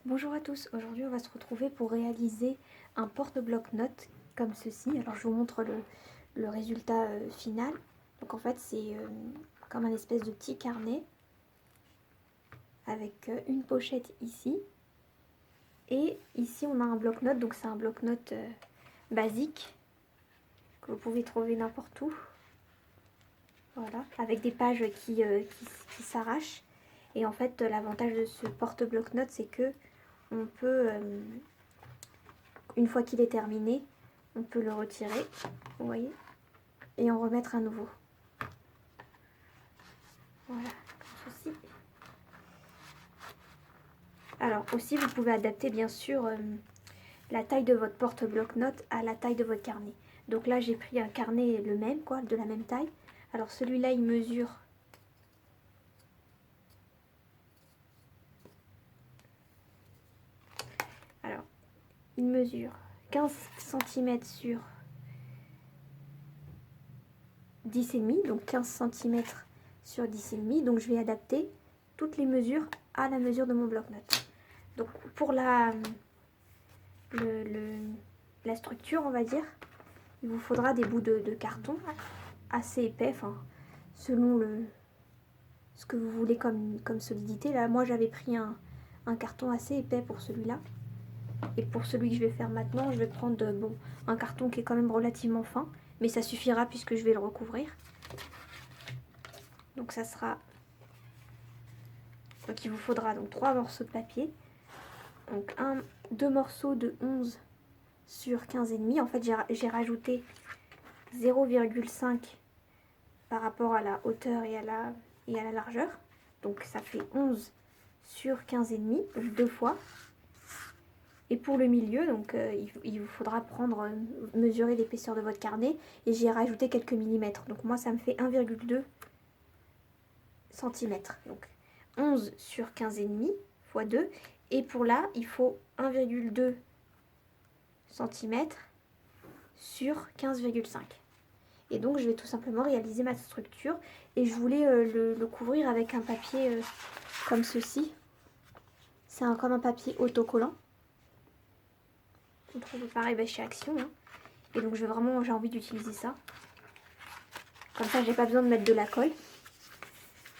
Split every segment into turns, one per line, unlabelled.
Bonjour à tous, aujourd'hui on va se retrouver pour réaliser un porte-bloc-notes comme ceci. Alors je vous montre le résultat final. Donc en fait c'est comme un espèce de petit carnet avec une pochette ici. Et ici on a un bloc-notes, donc c'est un bloc-notes basique que vous pouvez trouver n'importe où. Voilà, avec des pages qui s'arrachent. Et en fait l'avantage de ce porte-bloc-notes c'est que on peut... une fois qu'il est terminé, on peut le retirer, vous voyez, et en remettre un nouveau. Voilà, comme ceci. Alors aussi, vous pouvez adapter bien sûr la taille de votre porte-bloc-notes à la taille de votre carnet. Donc là, j'ai pris un carnet le même, quoi, de la même taille. Alors celui-là, il mesure... Alors, il mesure 15 cm sur 10,5, donc 15 cm sur 10,5. Donc je vais adapter toutes les mesures à la mesure de mon bloc-notes. Donc pour la structure, on va dire, il vous faudra des bouts de carton assez épais, enfin, selon ce que vous voulez comme solidité. Là, moi, j'avais pris un carton assez épais pour celui-là. Et pour celui que je vais faire maintenant, je vais prendre bon, un carton qui est quand même relativement fin, mais ça suffira puisque je vais le recouvrir. Donc ça sera... Donc il vous faudra donc 3 morceaux de papier. Donc deux morceaux de 11 sur 15,5. En fait, j'ai rajouté 0,5 par rapport à la hauteur et à la largeur. Donc ça fait 11 sur 15,5, deux fois. Et pour le milieu, donc il vous faudra mesurer l'épaisseur de votre carnet. Et j'ai rajouté quelques millimètres. Donc moi, ça me fait 1,2 cm. Donc 11 sur 15,5 fois 2. Et pour là, il faut 1,2 cm sur 15,5. Et donc je vais tout simplement réaliser ma structure. Et je voulais le couvrir avec un papier comme ceci. C'est comme un papier autocollant. On trouve pareil chez Action. Hein. Et donc j'ai envie d'utiliser ça. Comme ça j'ai pas besoin de mettre de la colle.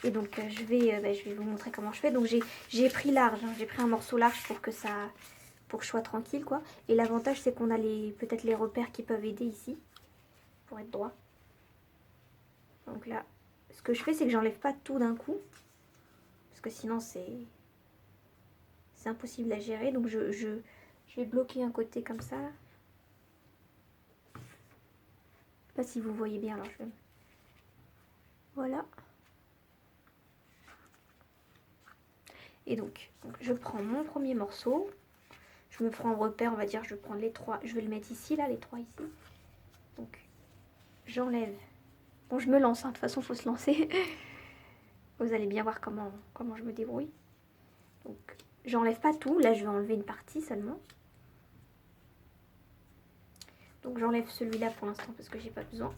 Et donc je vais vous montrer comment je fais. Donc j'ai pris large. Hein. J'ai pris un morceau large pour que je sois tranquille, quoi. Et l'avantage c'est qu'on a peut-être les repères qui peuvent aider ici. Pour être droit. Donc là, ce que je fais c'est que j'enlève pas tout d'un coup. Parce que sinon c'est impossible à gérer. Donc je vais bloquer un côté comme ça. Je sais pas si vous voyez bien. Alors je vais... Voilà. Et donc je prends mon premier morceau. Je me prends en repère, on va dire, je vais prendre les trois. Je vais le mettre ici, là, les trois ici. Donc j'enlève. Bon, je me lance, hein, de toute façon, il faut se lancer. Vous allez bien voir comment je me débrouille. Donc j'enlève pas tout. Là, je vais enlever une partie seulement. Donc j'enlève celui-là pour l'instant parce que j'ai pas besoin.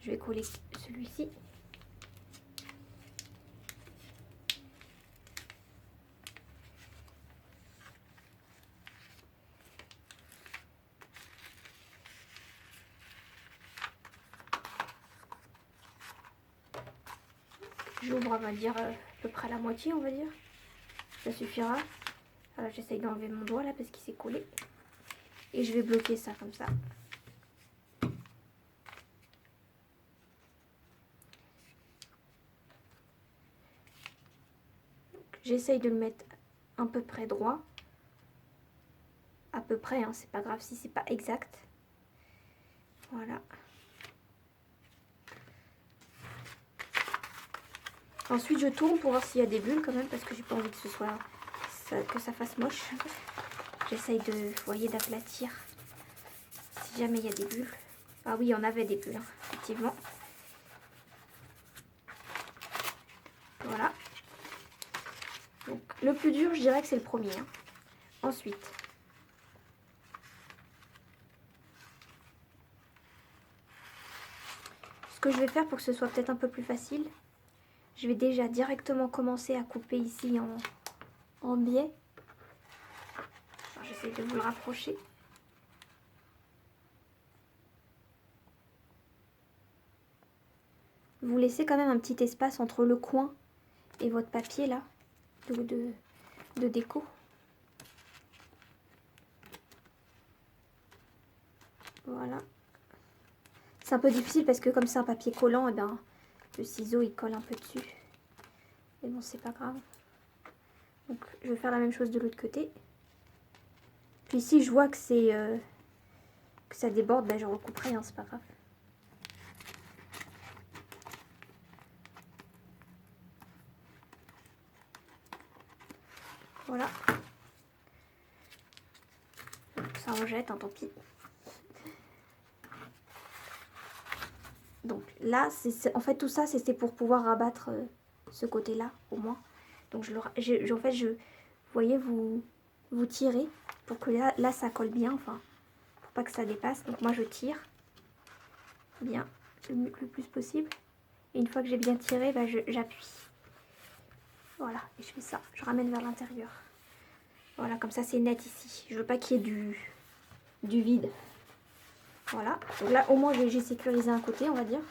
Je vais coller celui-ci. J'ouvre, on va dire, à peu près la moitié, on va dire. Ça suffira. J'essaye d'enlever mon doigt là parce qu'il s'est collé. Et je vais bloquer ça comme ça. J'essaye de le mettre à peu près droit. À peu près, hein, c'est pas grave si c'est pas exact. Voilà. Ensuite, je tourne pour voir s'il y a des bulles quand même, parce que j'ai pas envie que ça fasse moche. J'essaye vous voyez, d'aplatir si jamais il y a des bulles. Ah oui, il y en avait des bulles, hein, effectivement. Voilà. Donc, le plus dur, je dirais que c'est le premier. Hein. Ensuite, ce que je vais faire pour que ce soit peut-être un peu plus facile, je vais déjà directement commencer à couper ici en biais. J'essaie de vous le rapprocher. Vous laissez quand même un petit espace entre le coin et votre papier là, de déco. Voilà. C'est un peu difficile parce que comme c'est un papier collant, et ben, le ciseau il colle un peu dessus. Mais bon, c'est pas grave. Donc je vais faire la même chose de l'autre côté. Puis si je vois que c'est que ça déborde, ben, je recouperai, hein, c'est pas grave. Voilà. Ça en jette, hein, tant pis. Donc là, en fait tout ça, c'était pour pouvoir rabattre ce côté-là, au moins. Donc en fait, vous voyez, vous tirez pour que là, ça colle bien, enfin, pour pas que ça dépasse. Donc moi, je tire bien le plus possible. Et une fois que j'ai bien tiré, bah, j'appuie. Voilà, et je fais ça. Je ramène vers l'intérieur. Voilà, comme ça, c'est net ici. Je veux pas qu'il y ait du vide. Voilà, donc là, au moins, j'ai sécurisé un côté, on va dire.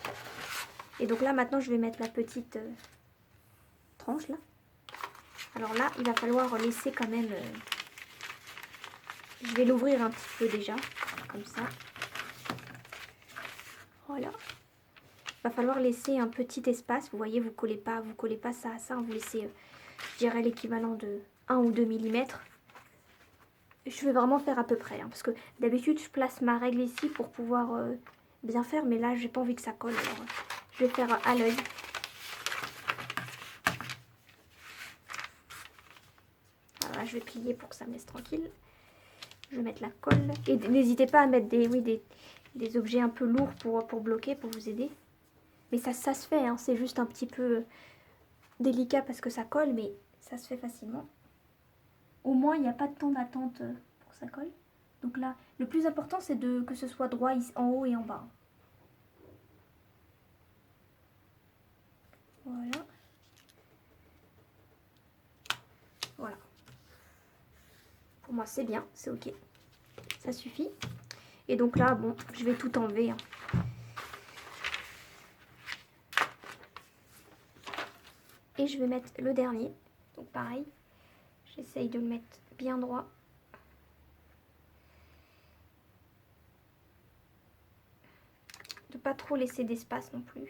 Et donc là, maintenant, je vais mettre la petite tranche, là. Alors là, il va falloir laisser quand même... je vais l'ouvrir un petit peu déjà, comme ça. Voilà. Il va falloir laisser un petit espace. Vous voyez, vous collez pas ça à ça. Vous laissez, je dirais, l'équivalent de 1 ou 2 mm. Je vais vraiment faire à peu près. Hein, parce que d'habitude, je place ma règle ici pour pouvoir bien faire. Mais là, j'ai pas envie que ça colle. Alors, je vais faire à l'œil. Alors là, je vais plier pour que ça me laisse tranquille. Je vais mettre la colle. Et n'hésitez pas à mettre des objets un peu lourds pour bloquer, pour vous aider. Mais ça se fait, hein, c'est juste un petit peu délicat parce que ça colle, mais ça se fait facilement. Au moins, il n'y a pas de temps d'attente pour que ça colle. Donc là, le plus important, c'est que ce soit droit ici, en haut et en bas. Voilà. Voilà. Pour moi, c'est bien, c'est ok. Ça suffit. Et donc là, bon, je vais tout enlever. Hein. Et je vais mettre le dernier. Donc pareil, j'essaye de le mettre bien droit. De pas trop laisser d'espace non plus.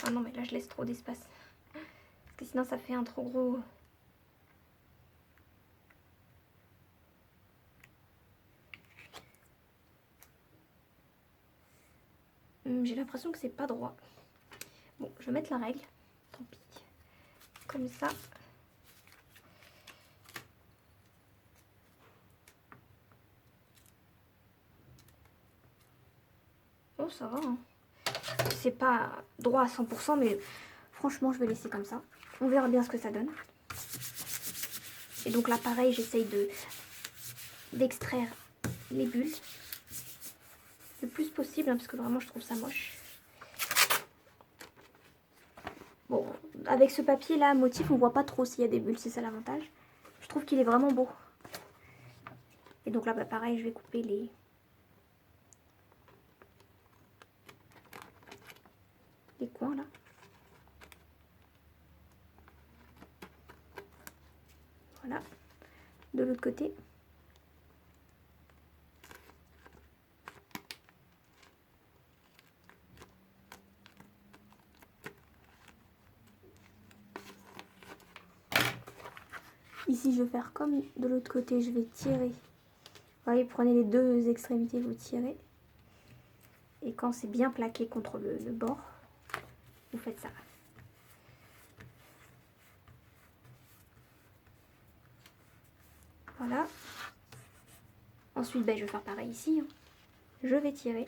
Ah non, mais là je laisse trop d'espace. Parce que sinon ça fait un trop gros... J'ai l'impression que c'est pas droit. Bon, je vais mettre la règle. Tant pis. Comme ça. Oh, ça va. Hein. C'est pas droit à 100%, mais franchement, je vais laisser comme ça. On verra bien ce que ça donne. Et donc là, pareil, j'essaye d'extraire les bulles le plus possible, hein, parce que vraiment, je trouve ça moche. Bon, avec ce papier-là, motif, on voit pas trop s'il y a des bulles, c'est ça l'avantage. Je trouve qu'il est vraiment beau. Et donc là, bah, pareil, je vais couper les coins, là. Voilà. De l'autre côté. Ici, je vais faire comme de l'autre côté, je vais tirer. Vous voyez, prenez les deux extrémités, vous tirez. Et quand c'est bien plaqué contre le bord, vous faites ça. Voilà. Ensuite, ben, je vais faire pareil ici. Hein. Je vais tirer.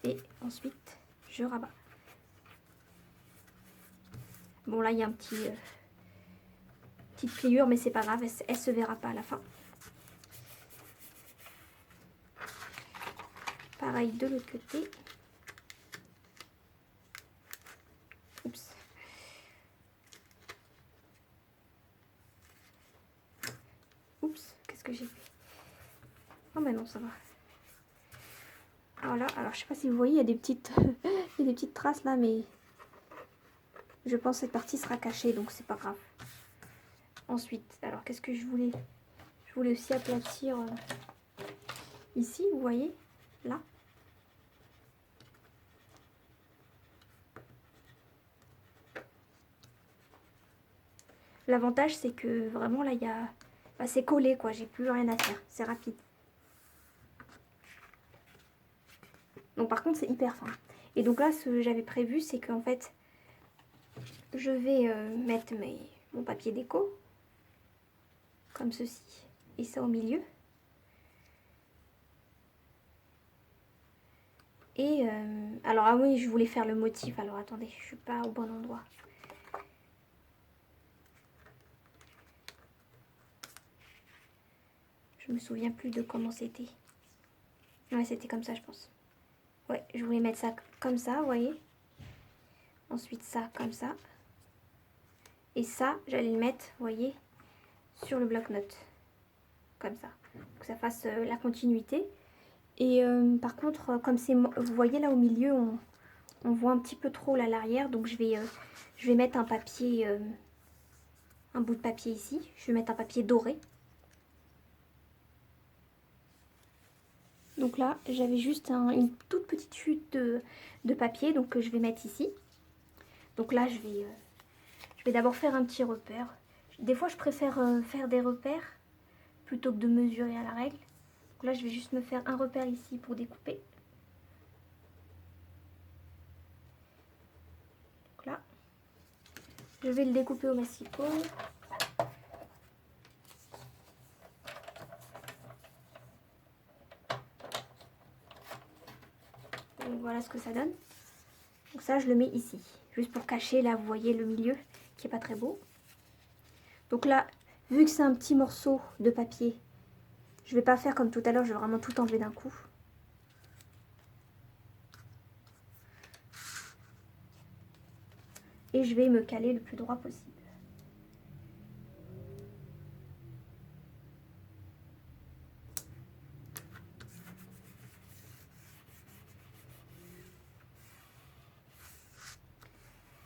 Et ensuite, je rabats. Bon, là, il y a un petite pliure, mais c'est pas grave, elle se verra pas à la fin. Pareil de l'autre côté. Oups. Oups, qu'est-ce que j'ai fait? Oh mais non, ça va. Voilà, alors je sais pas si vous voyez, il y a des petites, il y a des petites traces là, mais je pense que cette partie sera cachée, donc c'est pas grave. Ensuite, alors qu'est-ce que je voulais? Je voulais aussi aplatir ici, vous voyez, là. L'avantage, c'est que vraiment là, il y a... Bah, c'est collé, quoi, j'ai plus rien à faire, c'est rapide. Donc par contre, c'est hyper fin. Et donc là, ce que j'avais prévu, c'est qu'en fait, je vais mettre mon papier déco, comme ceci, et ça au milieu. Et alors, ah oui, je voulais faire le motif, alors attendez, je suis pas au bon endroit. Je me souviens plus de comment c'était. Ouais, c'était comme ça, je pense. Ouais, je voulais mettre ça comme ça, vous voyez. Ensuite, ça comme ça. Et ça, j'allais le mettre, vous voyez, sur le bloc-notes. Comme ça. Pour que ça fasse la continuité. Et par contre, comme c'est... Vous voyez là au milieu, on voit un petit peu trop là l'arrière. Donc je vais mettre un papier... un bout de papier ici. Je vais mettre un papier doré. Donc là, j'avais juste une toute petite chute de papier, donc que je vais mettre ici. Donc là, je vais d'abord faire un petit repère. Des fois, je préfère faire des repères plutôt que de mesurer à la règle. Donc là, je vais juste me faire un repère ici pour découper. Donc là, je vais le découper au massicot. Donc voilà ce que ça donne. Donc ça, je le mets ici. Juste pour cacher, là, vous voyez le milieu qui est pas très beau. Donc là, vu que c'est un petit morceau de papier, je vais pas faire comme tout à l'heure, je vais vraiment tout enlever d'un coup. Et je vais me caler le plus droit possible.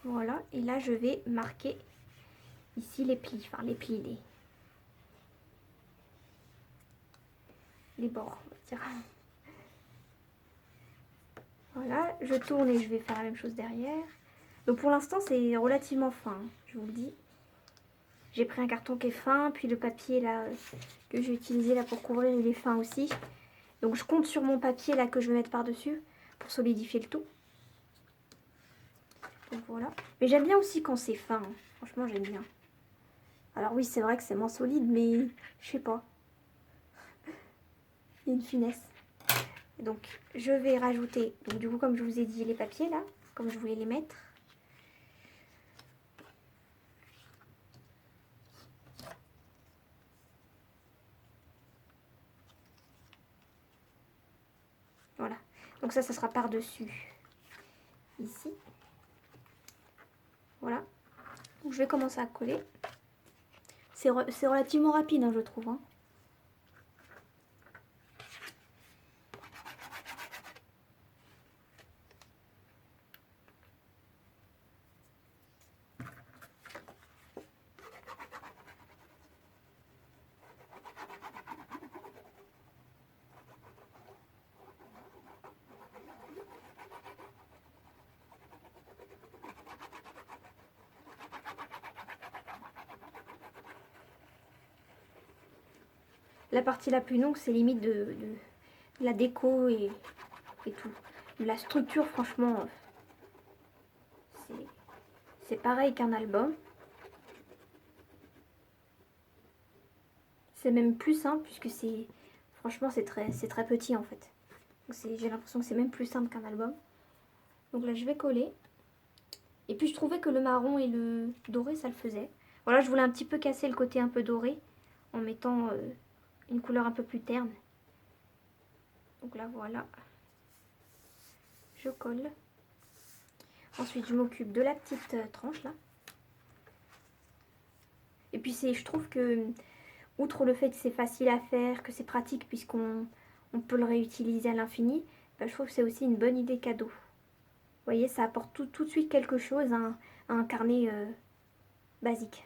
Voilà, et là je vais marquer ici les plis, enfin les plis, les bords, on va dire. Voilà, je tourne et je vais faire la même chose derrière. Donc pour l'instant c'est relativement fin, je vous le dis. J'ai pris un carton qui est fin, puis le papier là que j'ai utilisé là pour couvrir il est fin aussi. Donc je compte sur mon papier là que je vais mettre par-dessus pour solidifier le tout. Donc voilà. Mais j'aime bien aussi quand c'est fin, hein. Franchement j'aime bien. Alors oui c'est vrai que c'est moins solide mais je sais pas. Il y a une finesse. Donc je vais rajouter, donc du coup comme je vous ai dit les papiers là, comme je voulais les mettre. Voilà, donc ça sera par-dessus ici. Voilà, donc je vais commencer à coller. C'est relativement rapide hein, je trouve. Hein. La partie la plus longue, c'est limite de la déco et tout. La structure, franchement, c'est pareil qu'un album. C'est même plus simple puisque franchement, c'est très petit en fait. J'ai l'impression que c'est même plus simple qu'un album. Donc là, je vais coller. Et puis, je trouvais que le marron et le doré, ça le faisait. Voilà, je voulais un petit peu casser le côté un peu doré en mettant une couleur un peu plus terne. Donc là, voilà. Je colle. Ensuite, je m'occupe de la petite tranche là. Et puis je trouve que, outre le fait que c'est facile à faire, que c'est pratique puisqu'on peut le réutiliser à l'infini, bah, je trouve que c'est aussi une bonne idée cadeau. Vous voyez, ça apporte tout de suite quelque chose à un carnet basique.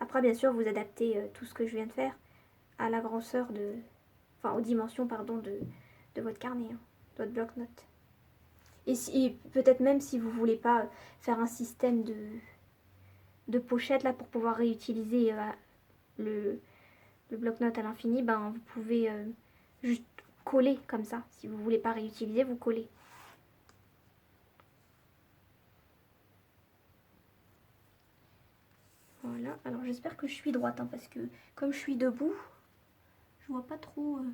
Après, bien sûr, vous adaptez tout ce que je viens de faire à la grosseur aux dimensions, pardon, de votre carnet, hein, de votre bloc-notes. Et peut-être même si vous voulez pas faire un système de pochette là pour pouvoir réutiliser le bloc-notes à l'infini, ben vous pouvez juste coller comme ça. Si vous voulez pas réutiliser, vous collez. Voilà, alors j'espère que je suis droite, hein, parce que comme je suis debout, je vois pas trop. De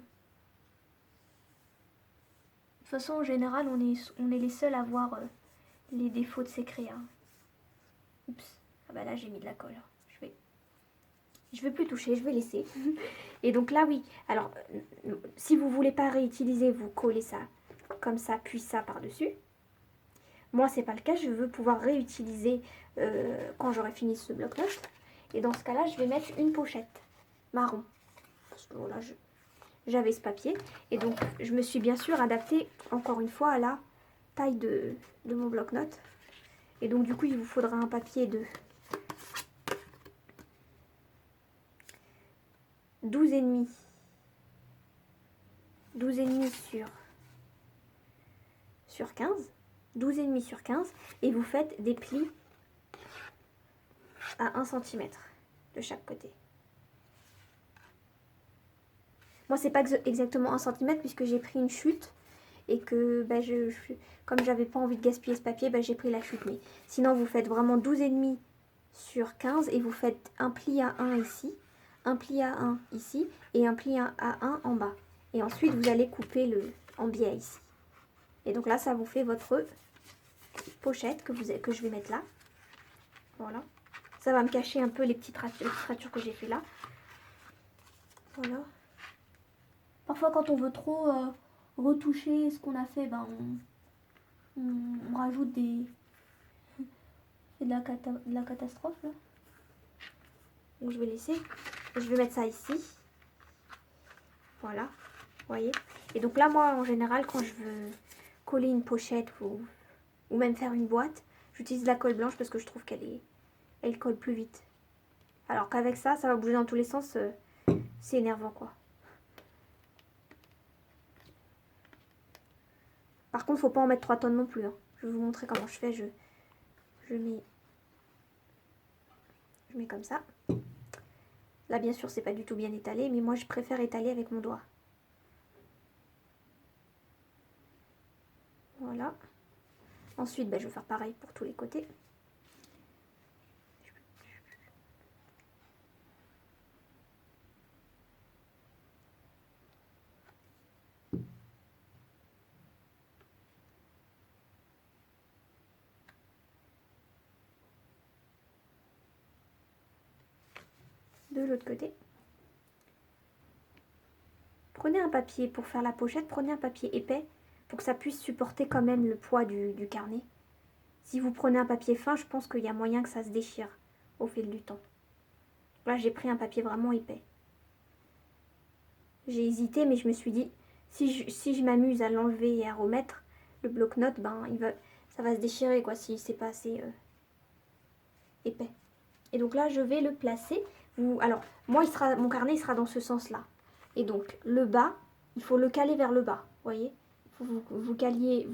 toute façon, en général, on est les seuls à voir les défauts de ces créas. Oups, ah bah là j'ai mis de la colle. Je vais plus toucher, je vais laisser. Et donc là, oui. Alors, si vous voulez pas réutiliser, vous collez ça comme ça, puis ça par-dessus. Moi, c'est pas le cas. Je veux pouvoir réutiliser quand j'aurai fini ce bloc-notes. Et dans ce cas-là, je vais mettre une pochette marron. Parce que voilà, j'avais ce papier. Et donc, je me suis bien sûr adaptée, encore une fois, à la taille de mon bloc-notes. Et donc, du coup, il vous faudra un papier de 12,5 sur 15. 12,5 sur 15. Et vous faites des plis à 1 cm de chaque côté. Moi, c'est pas exactement 1 cm puisque j'ai pris une chute et que bah, comme j'avais pas envie de gaspiller ce papier, bah, j'ai pris la chute. Mais sinon, vous faites vraiment 12,5 sur 15 et vous faites un pli à 1 ici, un pli à 1 ici et un pli à 1 en bas. Et ensuite, vous allez couper en biais ici. Et donc là, ça vous fait votre pochette que je vais mettre là. Voilà. Ça va me cacher un peu les petites ratures que j'ai fait là. Voilà. Parfois, quand on veut trop retoucher ce qu'on a fait, ben, on rajoute c'est de la catastrophe là. Donc je vais laisser. Je vais mettre ça ici. Voilà. Vous voyez. Et donc là, moi, en général, quand je veux coller une pochette ou même faire une boîte, j'utilise de la colle blanche parce que je trouve elle colle plus vite. Alors qu'avec ça, ça va bouger dans tous les sens. C'est énervant, quoi. Par contre, faut pas en mettre 3 tonnes non plus. Hein. Je vais vous montrer comment je fais. Je mets comme ça. Là, bien sûr, c'est pas du tout bien étalé, mais moi, je préfère étaler avec mon doigt. Voilà. Ensuite, ben, je vais faire pareil pour tous les côtés. De l'autre côté. Prenez un papier pour faire la pochette, prenez un papier épais pour que ça puisse supporter quand même le poids du carnet. Si vous prenez un papier fin, je pense qu'il y a moyen que ça se déchire au fil du temps. Là, j'ai pris un papier vraiment épais. J'ai hésité, mais je me suis dit, si je m'amuse à l'enlever et à remettre, le bloc-notes, ben, ça va se déchirer, quoi, si c'est pas assez épais. Et donc là, je vais le placer. Alors, moi, mon carnet, il sera dans ce sens-là. Et donc, le bas, il faut le caler vers le bas, vous voyez. Vous calez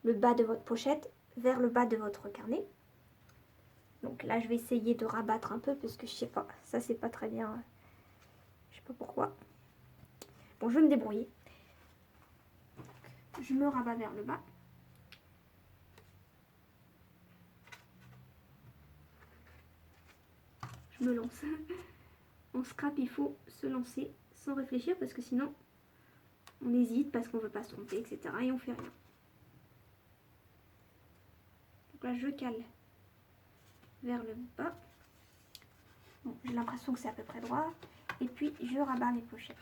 le bas de votre pochette vers le bas de votre carnet. Donc là, je vais essayer de rabattre un peu parce que je sais pas, ça c'est pas très bien. Je sais pas pourquoi. Bon, je vais me débrouiller. Je me rabats vers le bas. Je me lance. En scrap, il faut se lancer sans réfléchir parce que sinon, on hésite parce qu'on veut pas se tromper, etc. Et on fait rien. Donc là, je cale vers le bas. Bon, j'ai l'impression que c'est à peu près droit. Et puis, je rabats mes pochettes.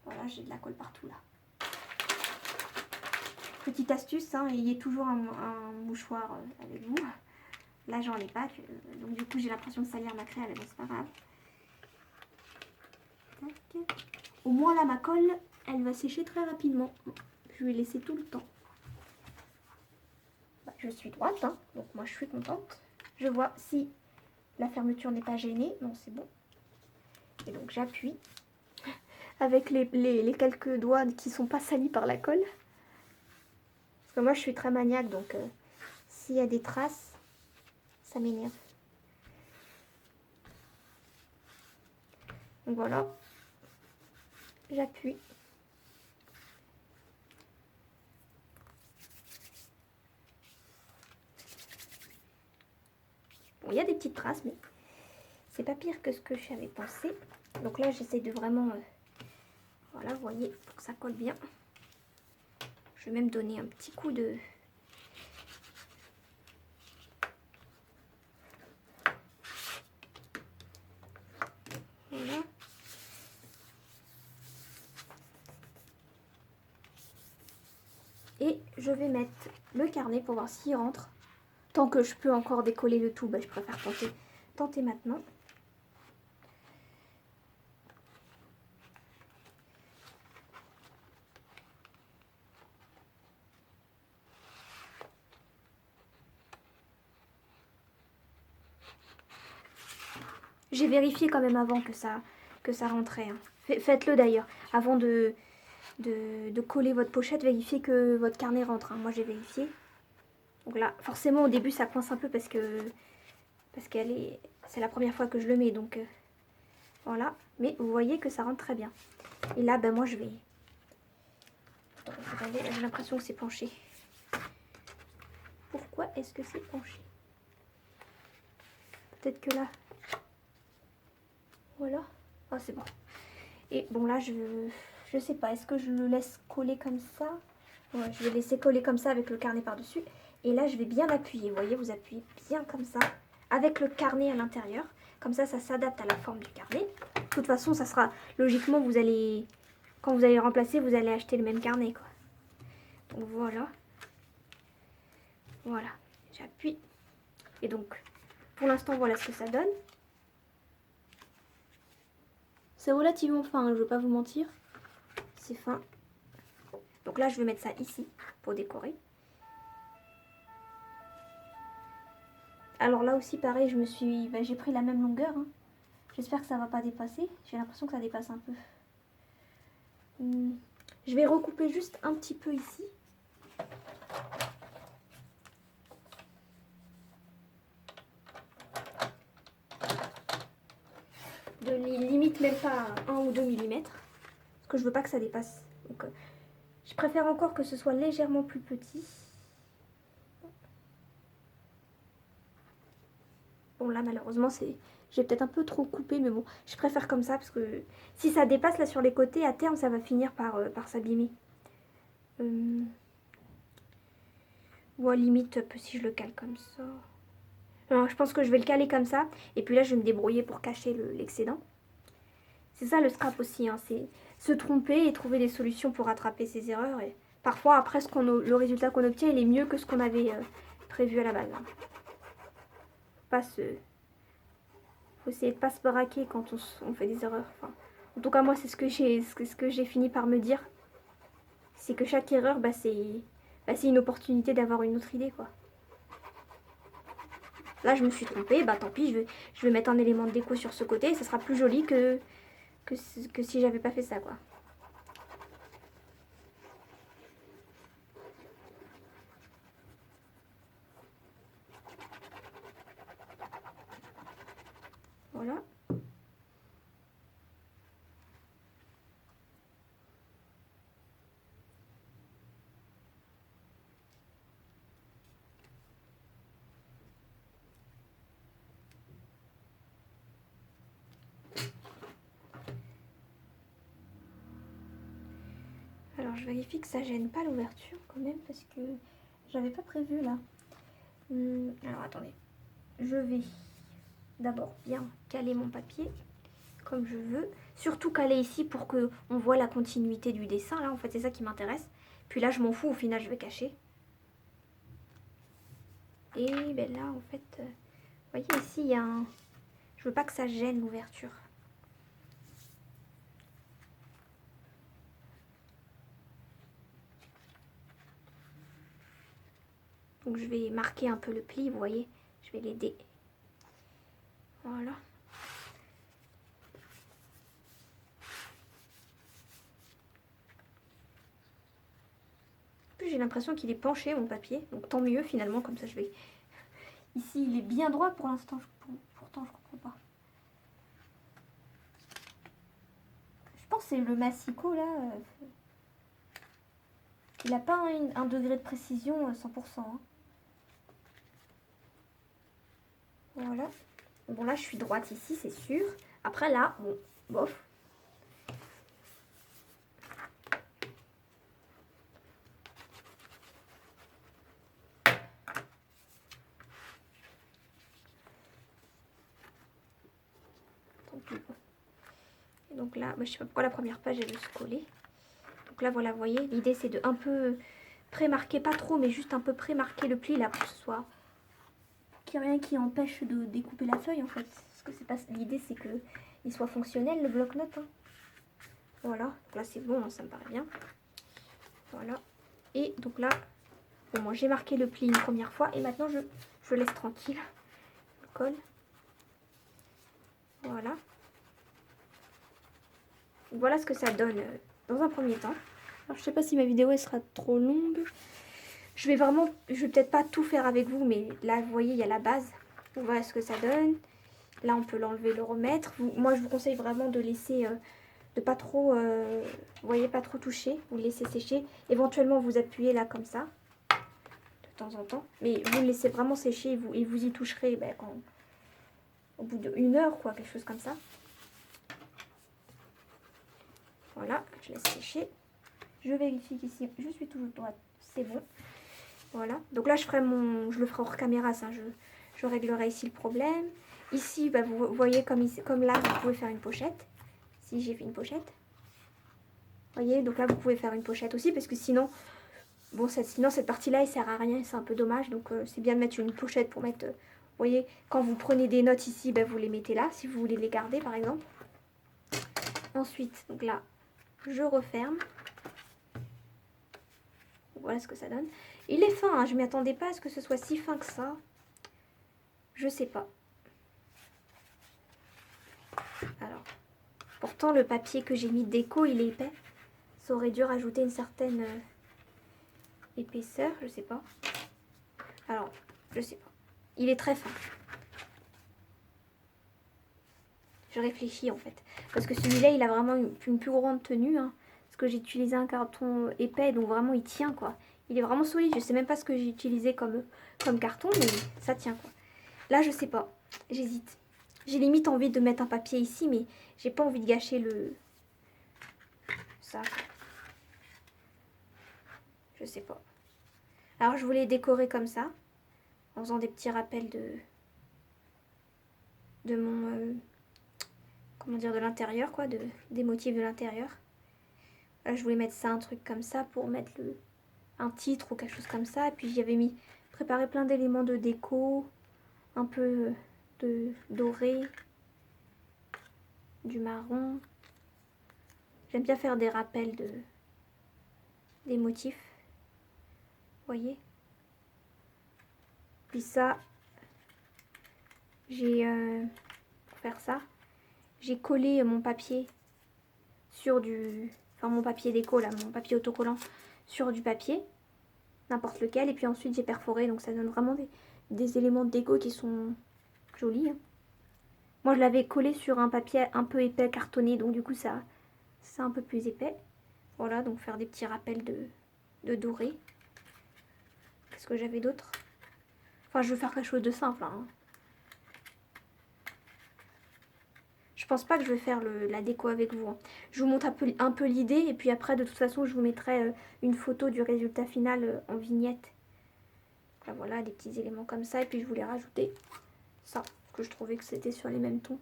Voilà, j'ai de la colle partout là. petite astuce, hein, ayez toujours un mouchoir avec vous. Là, j'en ai pas, donc du coup, j'ai l'impression de salir ma craie, mais bon, c'est pas grave. Tac. Au moins, là, ma colle, elle va sécher très rapidement. Je vais laisser tout le temps. Bah, je suis droite, hein, donc moi, je suis contente. Je vois si la fermeture n'est pas gênée. Non, c'est bon. Et donc, j'appuie avec les quelques doigts qui sont pas salis par la colle. Parce que moi, je suis très maniaque, donc s'il y a des traces, ça m'énerve. Donc voilà, j'appuie. Bon, il y a des petites traces, mais c'est pas pire que ce que j'avais pensé. Donc là, j'essaie de vraiment, voilà, vous voyez, pour que ça colle bien. Je vais même donner un petit coup de... Voilà. Et je vais mettre le carnet pour voir s'il rentre. Tant que je peux encore décoller le tout, bah, je préfère tenter maintenant. J'ai vérifié quand même avant que ça rentrait. Hein. Faites-le d'ailleurs. Avant de coller votre pochette, vérifiez que votre carnet rentre. Hein. Moi, j'ai vérifié. Donc là, forcément, au début, ça coince un peu parce qu'elle est... C'est la première fois que je le mets, donc voilà. Mais vous voyez que ça rentre très bien. Et là, ben moi, je vais... Attends, regardez, là, j'ai l'impression que c'est penché. Pourquoi est-ce que c'est penché? Peut-être que là... Voilà. Ah, c'est bon. Et bon, là, je sais pas. Est-ce que je le laisse coller comme ça? Ouais, je vais laisser coller comme ça avec le carnet par-dessus. Et là, je vais bien appuyer. Vous voyez, vous appuyez bien comme ça. Avec le carnet à l'intérieur. Comme ça s'adapte à la forme du carnet. De toute façon, ça sera... Logiquement, vous allez... Quand vous allez le remplacer, vous allez acheter le même carnet, quoi. Donc, voilà. Voilà. J'appuie. Et donc, pour l'instant, voilà ce que ça donne. C'est relativement fin, hein, je ne veux pas vous mentir. C'est fin. Donc là, je vais mettre ça ici pour décorer. Alors là aussi, pareil, j'ai pris la même longueur. Hein. J'espère que ça ne va pas dépasser. J'ai l'impression que ça dépasse un peu. Je vais recouper juste un petit peu ici. De limite même pas 1 ou 2 mm. Parce que je veux pas que ça dépasse. Donc, je préfère encore que ce soit légèrement plus petit. Bon là malheureusement j'ai peut-être un peu trop coupé, mais bon, je préfère comme ça parce que si ça dépasse là sur les côtés, à terme ça va finir par s'abîmer. Ou à limite si je le cale comme ça. Non, je pense que je vais le caler comme ça. Et puis là je vais me débrouiller pour cacher l'excédent. C'est ça le scrap aussi, hein, c'est se tromper et trouver des solutions pour rattraper ses erreurs. Et parfois après le résultat qu'on obtient il est mieux que ce qu'on avait prévu à la base. Hein. Faut essayer de pas se braquer quand on fait des erreurs. Enfin, en tout cas moi c'est ce que j'ai fini par me dire. C'est que chaque erreur c'est une opportunité d'avoir une autre idée quoi. Là je me suis trompée, bah tant pis, je vais mettre un élément de déco sur ce côté, ça sera plus joli que si j'avais pas fait ça quoi. Voilà. Alors je vérifie que ça gêne pas l'ouverture quand même parce que j'avais pas prévu là. Alors attendez, je vais d'abord bien caler mon papier comme je veux. Surtout caler ici pour que on voit la continuité du dessin là, en fait c'est ça qui m'intéresse. Puis là, je m'en fous, au final, je vais cacher. Et ben là, en fait, vous voyez ici, il y a un... Je veux pas que ça gêne l'ouverture. Donc je vais marquer un peu le pli, vous voyez. Je vais l'aider. Voilà. J'ai l'impression qu'il est penché, mon papier. Donc tant mieux, finalement, comme ça je vais... Ici, il est bien droit pour l'instant. Pourtant, je comprends pas. Je pense que c'est le massicot, là. Il n'a pas un degré de précision 100%. Hein. Voilà. Bon, là, je suis droite ici, c'est sûr. Après, là, bon, bof. Et donc là, je sais pas pourquoi la première page, elle veut se coller. Donc là, voilà, vous voyez, l'idée, c'est de un peu pré-marquer, pas trop, mais juste un peu pré-marquer le pli, là, pour que ce soit... qu'il n'y ait rien qui empêche de découper la feuille, en fait. Parce que c'est pas... L'idée, c'est que il soit fonctionnel, le bloc-notes. Hein. Voilà, donc là, c'est bon, hein, ça me paraît bien. Voilà. Et donc là, bon, moi, j'ai marqué le pli une première fois, et maintenant, je laisse tranquille. Je colle. Voilà. Voilà ce que ça donne dans un premier temps. Alors, je sais pas si ma vidéo elle sera trop longue. Je vais peut-être pas tout faire avec vous, mais là, vous voyez, il y a la base. Voilà ce que ça donne. Là, on peut l'enlever, le remettre. Moi, je vous conseille vraiment de laisser, de pas trop, vous voyez, pas trop toucher. Vous le laissez sécher. Éventuellement, vous appuyez là comme ça, de temps en temps. Mais vous le laissez vraiment sécher et vous y toucherez ben, au bout d'1 heure, quoi, quelque chose comme ça. Voilà, je laisse sécher. Je vérifie qu'ici, je suis toujours droite. C'est bon. Voilà. Donc là, je le ferai hors caméra, ça. Je réglerai ici le problème. Ici, bah, vous voyez comme là, vous pouvez faire une pochette. Si j'ai fait une pochette. Vous voyez, donc là, vous pouvez faire une pochette aussi, parce que sinon, bon, sinon cette partie-là, elle sert à rien, c'est un peu dommage. Donc c'est bien de mettre une pochette pour mettre... vous voyez, quand vous prenez des notes ici, bah, vous les mettez là, si vous voulez les garder, par exemple. Ensuite, donc là, je referme. Voilà ce que ça donne. Il est fin, hein, je m'y attendais pas à ce que ce soit si fin que ça. Je sais pas. Alors, pourtant le papier que j'ai mis de déco, il est épais. Ça aurait dû rajouter une certaine épaisseur, je sais pas. Alors, je sais pas. Il est très fin. Je réfléchis en fait. Parce que celui-là, il a vraiment une plus grande tenue. Hein, parce que j'ai utilisé un carton épais, donc vraiment il tient quoi. Il est vraiment solide. Je sais même pas ce que j'ai utilisé comme carton, mais ça tient quoi. Là, je sais pas. J'hésite. J'ai limite envie de mettre un papier ici, mais j'ai pas envie de gâcher ça. Je sais pas. Alors, je voulais décorer comme ça, en faisant des petits rappels de mon... comment dire, de l'intérieur, quoi, des motifs de l'intérieur. Là, je voulais mettre ça, un truc comme ça, pour mettre un titre ou quelque chose comme ça. Et puis, j'avais préparé plein d'éléments de déco, un peu de doré, du marron. J'aime bien faire des rappels des motifs. Vous voyez? Puis ça, pour faire ça, j'ai collé mon papier sur mon papier déco là, mon papier autocollant sur du papier, n'importe lequel. Et puis ensuite j'ai perforé, donc ça donne vraiment des éléments de déco qui sont jolis. Hein. Moi je l'avais collé sur un papier un peu épais, cartonné, donc du coup ça c'est un peu plus épais. Voilà, donc faire des petits rappels de doré. Qu'est-ce que j'avais d'autre? Enfin, je veux faire quelque chose de simple. Hein. Je pense pas que je vais faire la déco avec vous. Hein. Je vous montre un peu l'idée et puis après, de toute façon, je vous mettrai une photo du résultat final en vignette. Là, voilà, des petits éléments comme ça. Et puis, je voulais rajouter ça, parce que je trouvais que c'était sur les mêmes tons.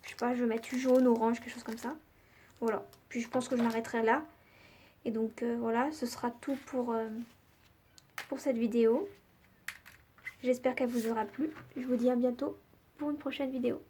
Je sais pas, je vais mettre du jaune, orange, quelque chose comme ça. Voilà. Puis, je pense que je m'arrêterai là. Et donc voilà, ce sera tout pour cette vidéo. J'espère qu'elle vous aura plu. Je vous dis à bientôt pour une prochaine vidéo.